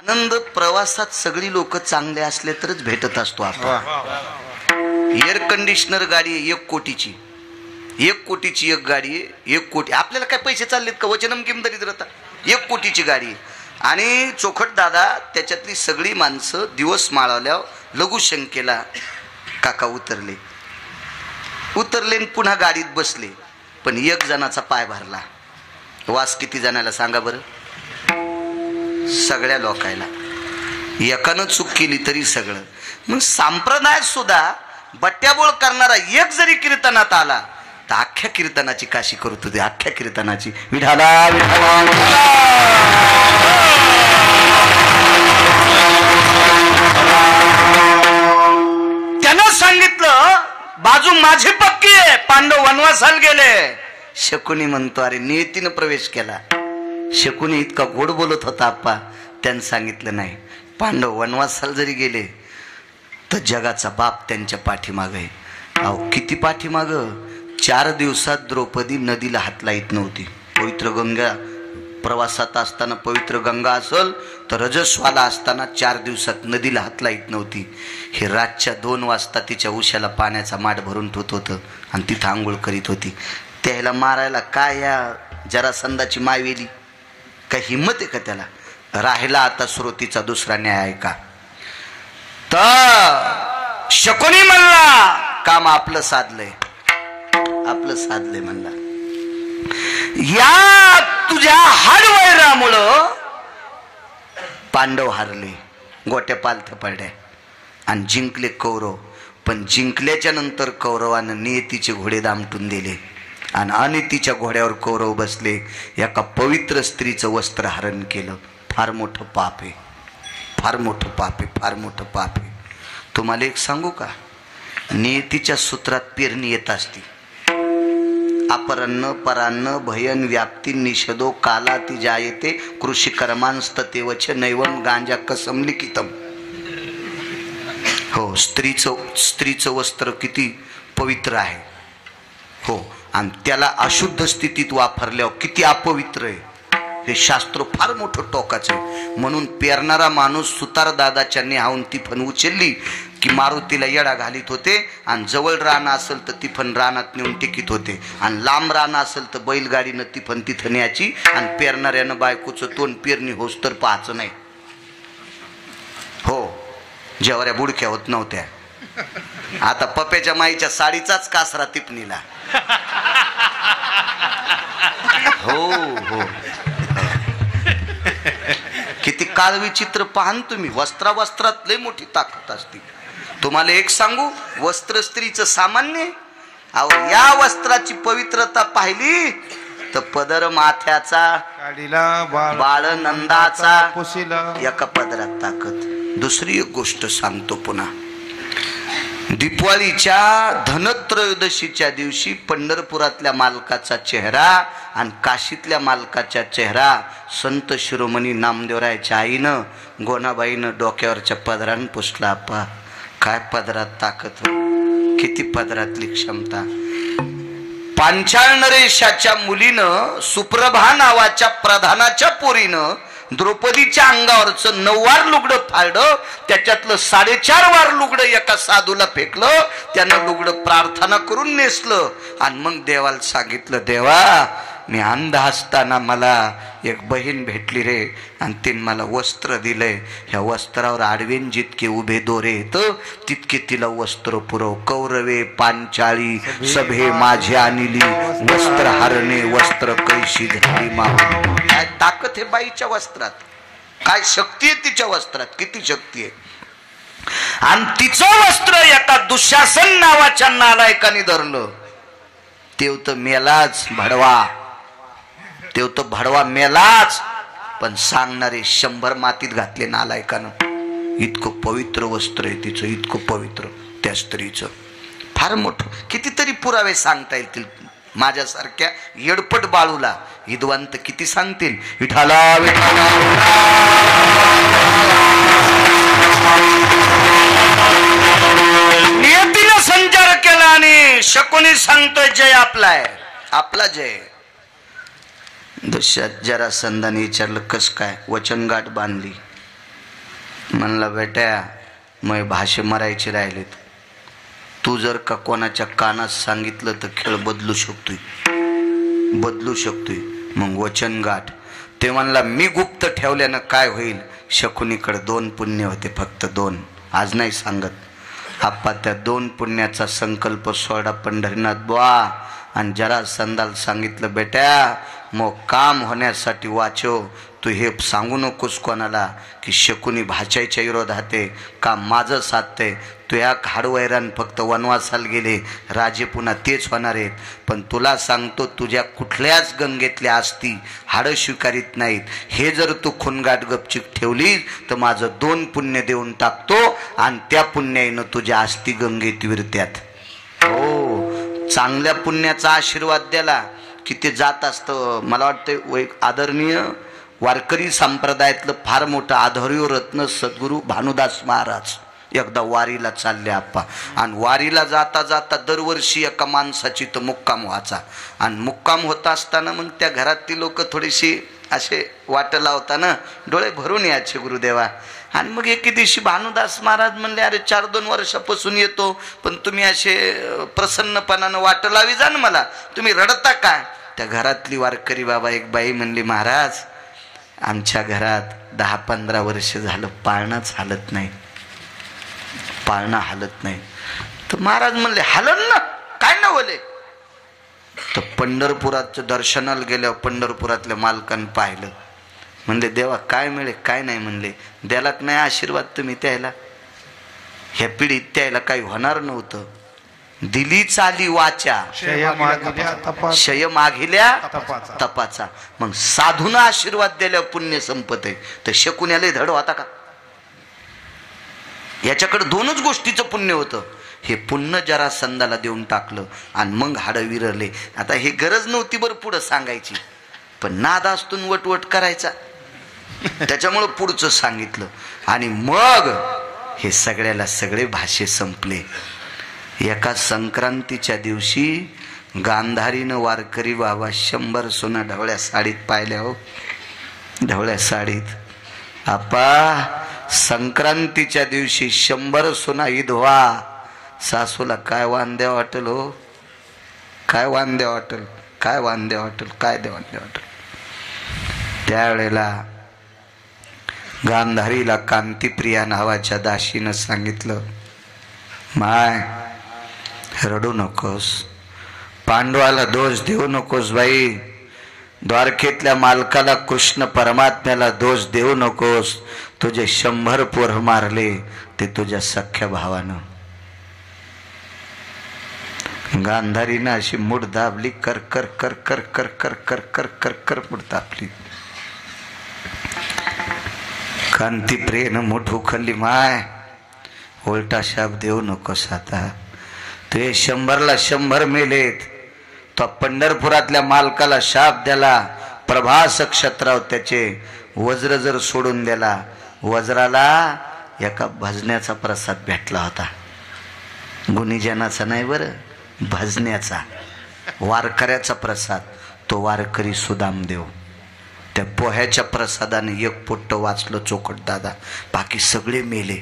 आनंद प्रवासात सगळी लोक चांगले असले तरच भेटत असतो आपण. एअर कंडिशनर गाडी आहे 1 कोटीची, 1 कोटीची एक गाडी आहे. 1 कोटी आपल्याला काय पैसे चाललेत का? वचनम किम दरिद्रता. 1 कोटीची गाडी आहे. आणि चोखट दादा त्याच्यातली सगळी माणसं दिवस माळवल्यावर लघुशंकेला काका उतरले आणि पुन्हा गाडीत बसले. पण 1 जणाचा पाय भरला. वास किती जणाला सांगा बरं? सगळ्या लोकायला. एकानं चूक केली तरी सगळं. मग संप्रदायात सुद्धा बट्ट्याबोळ करणारा 1 जरी कीर्तनात आला तर अख्ख्या कीर्तनाची काशी करत होते. अख्ख्या कीर्तनाची विठाला त्यानं सांगितलं बाजू माझी पक्की आहे. पांडव वनवासाला गेले. शकुनी म्हणतो अरे नियतीनं प्रवेश केला. शकुनी इतका गोड बोलत होता आप्पा. त्यानं सांगितलं नाही, पांडव वनवासाला जरी गेले तर जगाचा बाप त्यांच्या पाठीमाग आहे. अहो किती पाठीमाग? 4 दिवसात द्रौपदी नदीला हात लाईत नव्हती. पवित्र गंगा प्रवासात असताना पवित्र गंगा असल तर रजस्वाला असताना 4 दिवसात नदीला हात लाईत नव्हती. हे रातच्या 2 वाजता तिच्या उशाला पाण्याचा माठ भरून ठेवत होतं आणि तिथं आंघोळ करीत होती. त्याला मारायला काय या जरासंधाची मायवेली काय हिम्मत आहे का त्याला? राहिला आता श्रोतीचा दुसरा न्याय आहे का? तर शकुनी म्हणला काम आपलं साधलंय, आपलं साधलंय म्हणला. या तुझ्या हाडवैरामुळं पांडव हारले, गोट्या पालथ्या पडल्या आणि जिंकले कौरव. पण जिंकल्याच्या नंतर कौरवानं नियतीचे घोडे दामटून दिले आणि अनितीच्या घोड्यावर कौरव बसले. एका पवित्र स्त्रीचं वस्त्र हरण केलं. फार मोठं पाप आहे, फार मोठं पाप आहे, फार मोठं पाप आहे. तुम्हाला एक सांगू का? नियतीच्या सूत्रात पेरणी येत असती. अपरन्न परान्न भयन व्याप्ती निषेधो काला ती जायते कृषी कर्मांस्ततेवच नैवम गांजा कसम लिखितम. हो, स्त्रीचं वस्त्र किती पवित्र आहे. हो, आणि त्याला अशुद्ध स्थितीत वापरल्यावर किती अपवित्र आहे. हे शास्त्र फार मोठं टोकाचं आहे. म्हणून पेरणारा माणूस सुतार दादाच्या नेहावून ती फण उचलली की मारुतीला येडा घालीत होते. आणि जवळ रान असेल तर ती फण रानात नेऊन टिकीत होते आणि लांब रान असेल तर बैलगाडीनं ती फण तिथं न्यायची. आणि पेरणाऱ्यानं बायकोचं तोंड पेरणी होस तर पाहायचं नाही. हो, जेवऱ्या बुडक्या होत नव्हत्या. आता पप्याच्या माईच्या साडीचाच कासरा टिपणीला. हो हो, किती काळविचित्र पाहन तुम्ही. वस्त्रात लय मोठी ताकद असते. तुम्हाला एक सांगू, वस्त्र स्त्रीचं सामान्य. अहो या वस्त्राची पवित्रता पाहिली तर पदर माथ्याचा बाळ नंदाचा एका पदरात ताकद. दुसरी एक गोष्ट सांगतो पुन्हा. दिवाळीच्या धनत्रयोदशीच्या दिवशी पंढरपुरातल्या मालकाचा चेहरा आणि काशीतल्या मालकाचा चेहरा संत शिरोमणी नामदेवरायाच्या आईनं गोनाबाईनं डोक्यावरच्या पदरानं पुसला. आप्पा काय पदरात ताकद, किती पदरातली क्षमता. पांचाळ नरेशाच्या मुलीनं सुप्रभा नावाच्या प्रधानाच्या पोरीनं द्रौपदीच्या अंगावरचं 9 वार लुगडं फाडलं. त्याच्यातलं 4.5 वार लुगडं एका साधूला फेकलं. त्यानं लुगडं प्रार्थना करून नेसलं आणि मग देवाला सांगितलं, देवा मी अंध असताना मला एक बहीण भेटली रे आणि तिने मला वस्त्र दिलंय. ह्या वस्त्रावर आडवेन जितके उभे दोरे येत तितके तिला वस्त्र पुरव. कौरवे पांचाळी सभे माझे आणली वस्त्र हरणे वस्त्र कैशी धरली मागून. काय ताकद आहे बाईच्या वस्त्रात, काय शक्ती आहे तिच्या वस्त्रात, किती शक्ती आहे. आणि तिचं वस्त्र एका दुःशासन नावाच्या नालायकाने धरलं. तेव तर मेलाच भडवा, तेव तर भडवा मेलाच. पण सांगणारे 100 मातीत घातले नालायकानं. इतकं पवित्र वस्त्र आहे तिचं, इतकं पवित्र त्या स्त्रीचं. फार मोठं. कितीतरी पुरावे सांगता येतील. माझ्यासारख्या येडपट बाळूला विद्वांत किती सांगतील. विठाला विठाला नियतीनं संचार केला आणि शकुनी सांगतोय जय आपला आहे, आपला जय. दशात जरासंधाने विचारलं कस काय? वचनगाठ बांधली. म्हणला बेटा मग भाषे मरायचे राहिलेत, तू जर का कोणाच्या कानात सांगितलं तर खेळ बदलू शकतोय. मग वचन गाठ. ते म्हणला मी गुप्त ठेवल्यानं काय होईल, शकुनीकडे 2 पुण्य होते, फक्त 2, आज नाही सांगत. आप्पा त्या 2 पुण्याचा संकल्प सोडा पंढरीनाथ बुवा. आणि जरा संदाल सांगितलं बेटा मग काम होण्यासाठी वाचव, तू हे सांगू नकोस कोणाला की शकुनी भाच्याच्या विरोधात आहे, काम माझं साधतंय. तू या हाडवैरान फक्त वनवासाला गेले, राजे पुन्हा तेच होणार आहेत. पण तुला सांगतो तुझ्या कुठल्याच गंगेतल्या आस्ती हाडं स्वीकारित नाहीत. हे जर तू खुनगाट गपचिक ठेवली तर माझं 2 पुण्य देऊन टाकतो आणि त्या पुण्याईनं तुझ्या आस्ती गंगेत विरत्यात. हो, चांगल्या पुण्याचा आशीर्वाद द्याला की ते जात असतं. मला वाटतं आदरणीय वारकरी संप्रदायातलं फार मोठं आधार्य रत्न सद्गुरू भानुदास महाराज एकदा वारीला चालले आप्पा. आणि वारीला जाता जाता दरवर्षी एका माणसाची तो मुक्काम व्हायचा. आणि मुक्काम होता असताना मग त्या घरातली लोक थोडीशी असे वाट लावताना डोळे भरून यायचे गुरुदेवा. आणि मग एके दिवशी भानुदास महाराज म्हणले अरे 4-2 वर्षापासून येतो पण तुम्ही असे प्रसन्नपणानं वाट लावी जा ना मला, तुम्ही रडता काय. त्या घरातली वारकरी बाबा एक बाई म्हणली महाराज आमच्या घरात 10-15 वर्ष झालं पाळणाच हालत नाही, पाळणा हालत नाही. तर महाराज म्हणले हालन ना, काय ना बोले. तर पंढरपुराचं दर्शनाला गेल्यावर पंढरपुरातल्या मालकानं पाहिलं. म्हणले देवा काय मिळे काय नाही. म्हणले द्याला नाही आशीर्वाद तुम्ही त्याला, ह्या पिढीत त्याला काही होणार नव्हतं. दिली चाली वाचा शय मागिल्या तपाचा. मग साधून आशीर्वाद दिल्यावर पुण्य संपत आहे. तर शकुन्याला धड होता का, याच्याकडे 2च गोष्टीचं पुण्य होतं. हे पुण्य जरा संदाला देऊन टाकलं आणि मग हाडं विरले. आता हे गरज नव्हती बरं पुढं सांगायची, पण नादास्तून वटवट करायचा, त्याच्यामुळं पुढचं सांगितलं. आणि मग हे सगळ्याला सगळे भाषे संपले. एका संक्रांतीच्या दिवशी गांधारीनं वारकरी बाबा 100 सोना ढवळ्या साडीत पाहिल्या. हो ढवळ्या साडीत आपा संक्रांतीच्या दिवशी 100 सोना विधवा. सासूला काय वांद्या वाटेल हो, काय वांद्या वाटेल, काय वांद्या वाटेल, काय देवांद्या वाटेल. त्यावेळेला गांधारीला कांतीप्रिया नावाच्या दासीनं सांगितलं माय रडू नकोस, पांडवाला दोष देऊ नकोस बाई, द्वारकेतल्या मालकाला कृष्ण परमात्म्याला दोष देऊ नकोस. तुझे 100 पोर मारले ते तुझ्या सख्या भावानं. गांधारीनं अशी मूठ दाबली, कर कर कर कर कर कर कर कर कर कर मूठ दाबली. कांतीप्रियेनं मूठ उखलली. माय उलटा शाप देऊ नकोस, आता ते 100ला 100 मेलेत. तो पंढरपुरातल्या मालकाला शाप दिला. प्रभास क्षत्राव त्याचे वज्र जर सोडून दिला, वज्राला एका भजण्याचा प्रसाद भेटला होता. गुणीजनाचा नाही बरं, भजण्याचा, वारकऱ्याचा प्रसाद. तो वारकरी सुदामदेव त्या पोह्याच्या प्रसादाने 1 पोट्ट वाचलं चोखट दादा, बाकी सगळे मेले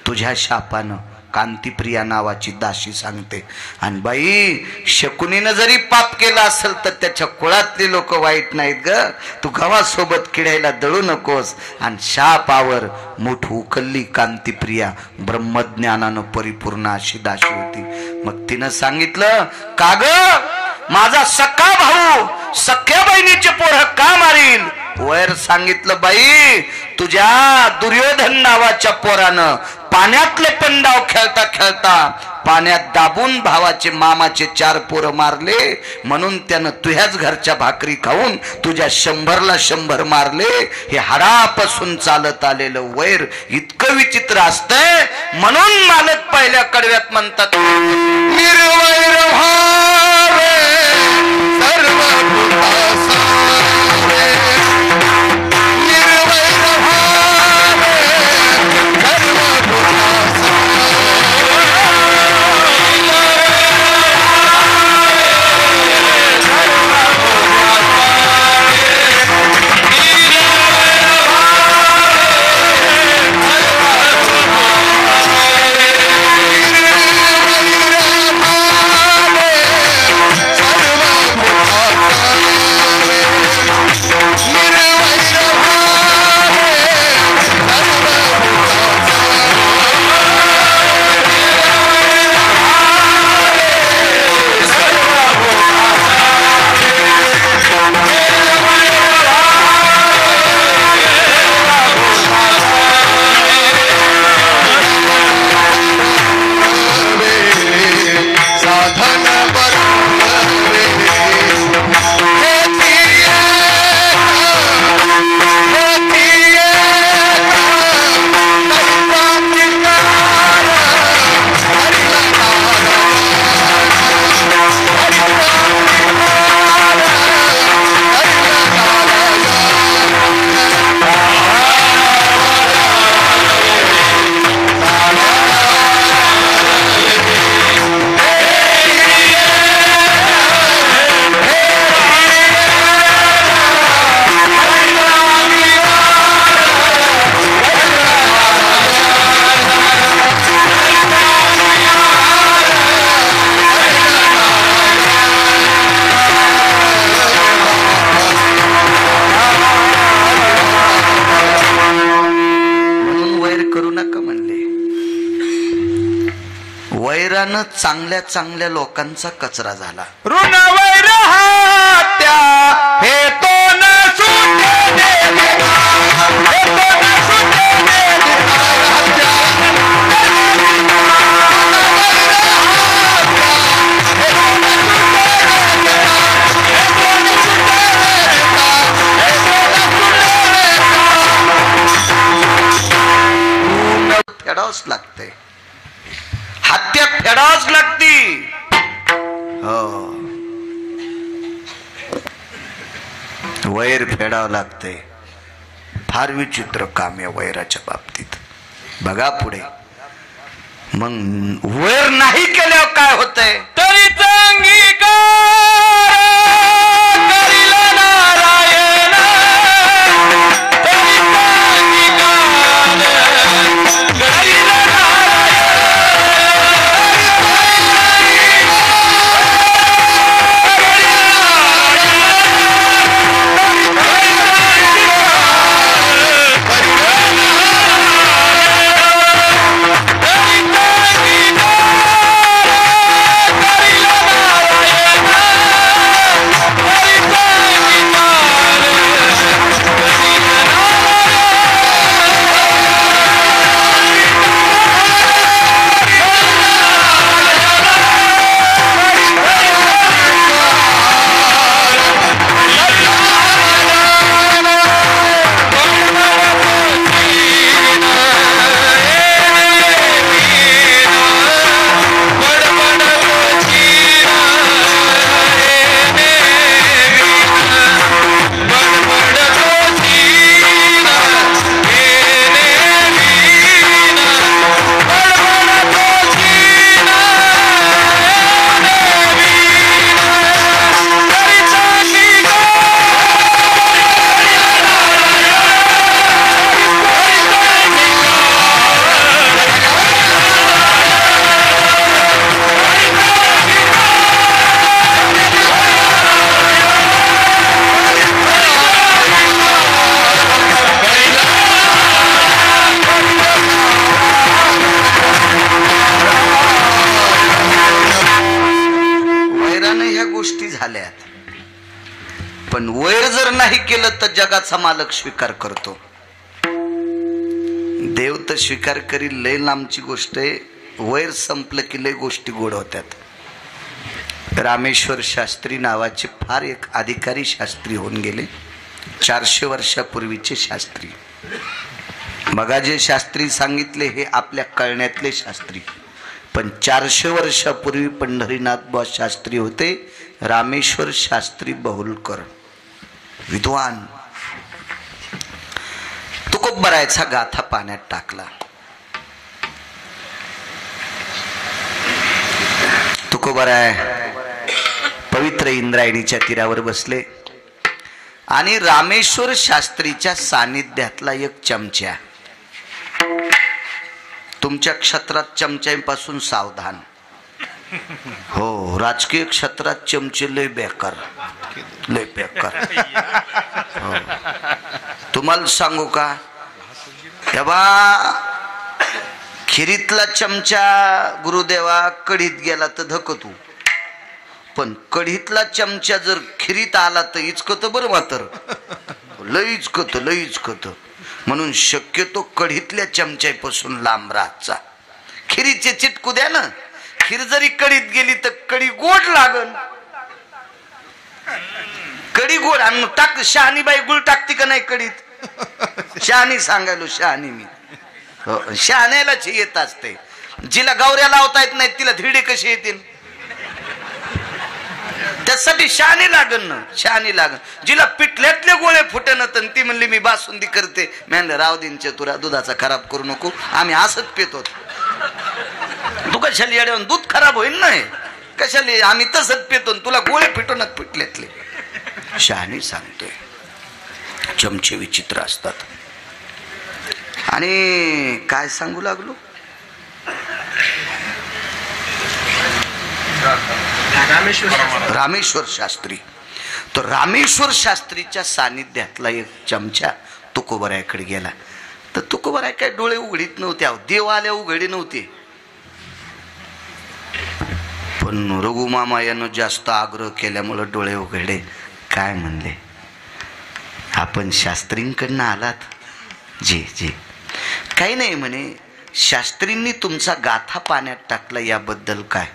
तुझ्या शापानं. कांतीप्रिया नावाची दासी सांगते. आणि बाई शकुनीनं जरी पाप केला असेल तर त्याच्या कुळातले लोक वाईट नाहीत ग. तू गव्हासोबत किडायला दळू नकोस. आणि शापावर मूठ उकलली कांतीप्रिया. ब्रह्मज्ञानानं परिपूर्ण अशी दासी होती. मग तिनं सांगितलं का ग माझा सख्खा भाऊ सख्या बहिणीचे पोरं का मारील. वैर सांगितलं बाई तुझ्या दुर्योधन नावाच्या पोरानं पाण्यातले पंडाव खेळता खेळता पाण्यात दाबून भावाचे मामाचे 4 पोरं मारले. म्हणून त्यानं तुझ्याच घरच्या भाकरी खाऊन तुझ्या 100ला 100 मारले. हे हाडापासून चालत आलेलं वैर इतकं विचित्र असतंय. म्हणून मालक पहिल्या कडव्यात म्हणतात निर्वैर भावे सर्व वैरानं चांगल्या चांगल्या लोकांचा कचरा झाला. ऋण वैर हात्या हे तो न सुटे देवा, हे तो न सुटे देवा. फेडावच लागते, हत्या फेडावच लागती. हो, वैर फेडावं लागते. फार विचित्र काम आहे वैराच्या बाबतीत. बघा पुढे, मग वैर नाही केल्यावर काय होतंय? तरी अंगीकार करील नारायण, तरी अंगीकार करील पण वैर जर नाही केलं तर जगाचा मालक स्वीकार करतो. देव तर स्वीकार करील, लय लांबची गोष्ट आहे. वैर संपलं की लय गोष्टी गोड होत्यात. रामेश्वर शास्त्री नावाचे फार एक अधिकारी शास्त्री होऊन गेले, 400 वर्षापूर्वीचे शास्त्री. बघा, जे शास्त्री सांगितले हे आपल्या कळण्यातले शास्त्री, पण 400 वर्षापूर्वी पंढरीनाथ बुवा शास्त्री होते. रामेश्वर शास्त्री बहुलकर, विद्वान. तुकोबरायचा गाथा पाण्यात टाकला. तुकोबराय पवित्र इंद्रायणीच्या तीरावर बसले आणि रामेश्वर शास्त्रीच्या सानिध्यातला एक चमचा, तुमच्या क्षेत्रात चमच्यापासून सावधान. हो, राजकीय क्षेत्रात चमचे लय बेकार, लय बेकार. हो, तुम्हाला सांगू का, तेव्हा खिरीतला चमचा गुरुदेवा कढीत गेला तर धकतू, पण कढीतला चमचा जर खिरीत आला तर इचकत बरं, मात्र लय इचकत, लय इचकत. म्हणून शक्यतो कढीतल्या चमच्यापासून लांब राहायचा. खिरीचे चिटकू द्या ना, खीर जरी कढीत गेली तर कढी गोड लागन. कढी गोड. आणि टाक, शहाणी बाई गुळ टाकते का नाही कढीत? शहाणी सांगायलो, शहाणी मी. शहाण्यालाच येत असते. जिला गावऱ्या लावता येत नाही तिला धिरडे कसे येतील? त्यासाठी शहाणी लागन ना, शहाणी लागन. जिला पिठल्यातले गोळे फुटन तर ती म्हणली मी बासुंदी करते. मी म्हणलं राव दिनचे तुरा, दुधाचा खराब करू नको, आम्ही असंच पितो. तू कशाला येड्यावर दूध खराब होईल नाही, कशाला आम्ही तसंच पितो, तुला गोळे फिटवणार पिठल्यातले. शहाणी सांगतोय. चमचे विचित्र असतात. आणि काय सांगू लागलो, रामेश्वर शास्त्री. तो रामेश्वर शास्त्रीच्या सानिध्यातला एक चमचा तुकोबरायकडे गेला. तर तुकोबराय काय डोळे उघडीत नव्हते, देव आल्या उघडे नव्हते. पण रघुमामा यानं जास्त आग्रह केल्यामुळं डोळे उघडले. काय म्हणले? आपण शास्त्रींकडनं आलात? जी जी. काही नाही म्हणे, शास्त्रींनी तुमचा गाथा पाण्यात टाकला याबद्दल काय?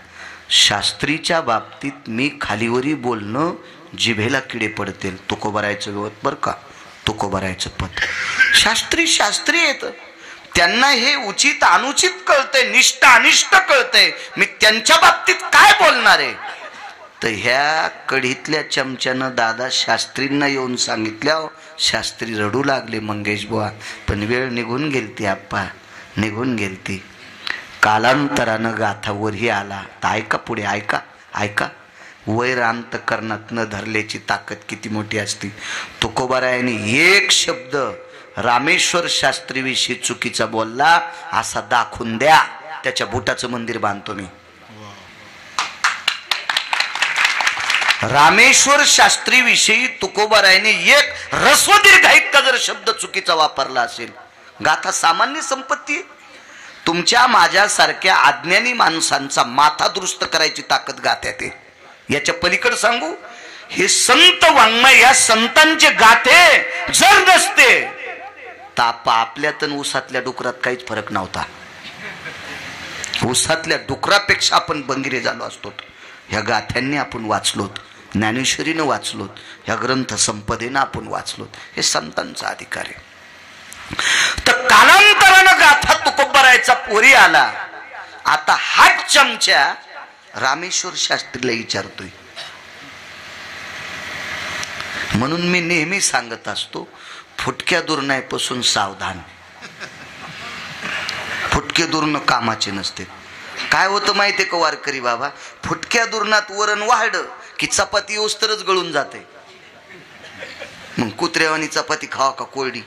शास्त्रीच्या बाबतीत मी खालीवरी बोलणं जिभेला किडे पडतील. तुकोबारायचं गवत बरं का, तुकोबारायचं पद. शास्त्री शास्त्री येत, त्यांना हे उचित अनुचित कळतंय, निष्ठ अनिष्ट कळतंय. मी त्यांच्या बाबतीत काय बोलणार आहे? तर ह्या कढीतल्या चमच्यानं दादा शास्त्रींना येऊन सांगितल्या. शास्त्री रडू लागले, मंगेश बुवा. पण वेळ निघून गेलती आप्पा, निघून गेलती. कालांतरानं गाथावरही आला. तर ऐका पुढे, ऐका ऐका. वैरांत करणात न धरल्याची ताकद किती मोठी असती. तुकोबारायांनी एक शब्द रामेश्वर शास्त्रीविषयी चुकीचा बोलला असा दाखवून द्या, त्याच्या बुटाचं मंदिर बांधतो मी. रामेश्वर शास्त्रीविषयी तुकोबारायांनी एक ह्रस्व दीर्घाईत का जर शब्द चुकीचा वापरला असेल, गाथा सामान्य संपत्ती. तुमच्या माझ्यासारख्या अज्ञानी माणसांचा माथा दुरुस्त करायची ताकद गाथ्यात आहे. याच्या पलीकडे सांगू, हे संत वाङ्मय, या संतांचे गाथे जर नसते तर आपल्यात आणि ऊसातल्या डुकरात काहीच फरक नव्हता. ऊसातल्या डुकरापेक्षा आपण बंगिरे झालो असतो. ह्या गाथ्यांनी आपण वाचलोत, ज्ञानेश्वरीनं वाचलोत, ह्या ग्रंथ संपदेनं आपण वाचलोत. हे संतांचा अधिकार आहे. तर कालांतरानं गाथा तुकोबारायचा पोरी आला. आता हाच चमच्या रामेश्वर शास्त्रीला विचारतोय. म्हणून मी नेहमी सांगत असतो, फुटक्या दुर्नायपासून सावधान. फुटके दुर्न कामाचे नसते. काय होतं माहितीये का वारकरी बाबा, फुटक्या दुर्नात वरण वाढलं की चपाती ओस्तरच गळून जाते. मग कुत्र्यावानी चपाती खावा का कोरडी?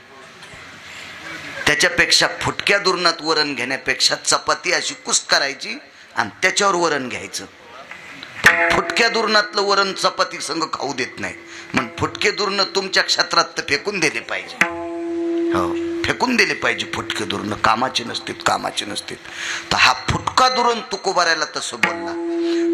त्याच्यापेक्षा फुटक्या दुर्नात वरण घेण्यापेक्षा चपाती अशी कुस करायची आणि त्याच्यावर वरण घ्यायचं. फुटक्या दुर्नातलं वरण चपाती संग खाऊ देत नाही. मग फुटके दुर्ण तुमच्या क्षेत्रात तर फेकून दिले पाहिजे. हो, फेकून दिले पाहिजे. फुटके दुर्ण कामाचे नसतील, कामाचे नसतील. तर हा फुटका दुरण तुकोबारायला तसं बोलला.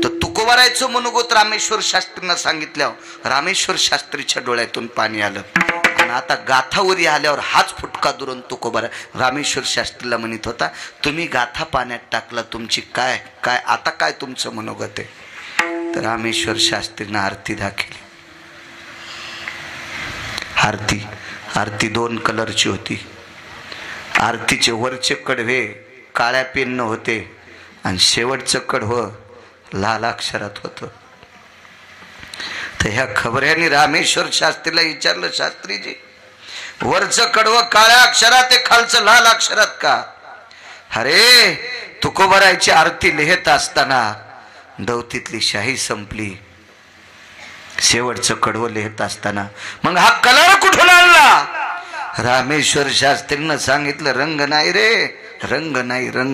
तर तुकोबारायचं मनोगत रामेश्वर शास्त्रींना सांगितल्यावर रामेश्वर शास्त्रीच्या डोळ्यातून पाणी आलं. आणि आता गाथावरी आल्यावर हाच फुटका दुरण तुकोबारा रामेश्वर शास्त्रीला म्हणत होता, तुम्ही गाथा पाण्यात टाकला, तुमची काय काय आता काय तुमचं मनोगत आहे? तर रामेश्वर शास्त्रीनं आरती दाखवली. आरती 2 कलरची होती. आरतीचे वरचे कडवे काळ्या पेननं होते आणि शेवटचं कडवं लाल अक्षरात होतं. तर ह्या खबऱ्यांनी रामेश्वर शास्त्रीला विचारलं, शास्त्रीजी वरचं कडवं काळ्या अक्षरात आहे, खालचं लाल अक्षरात का? अरे तुकोबारायची आरती लिहित असताना दौतीतली शाही संपली. शेवटचं कडवं लिहित असताना मग हा कलर कुठून आणला? रामेश्वर शास्त्रीनं सांगितलं, रंग नाही रे, रंग नाही, रंग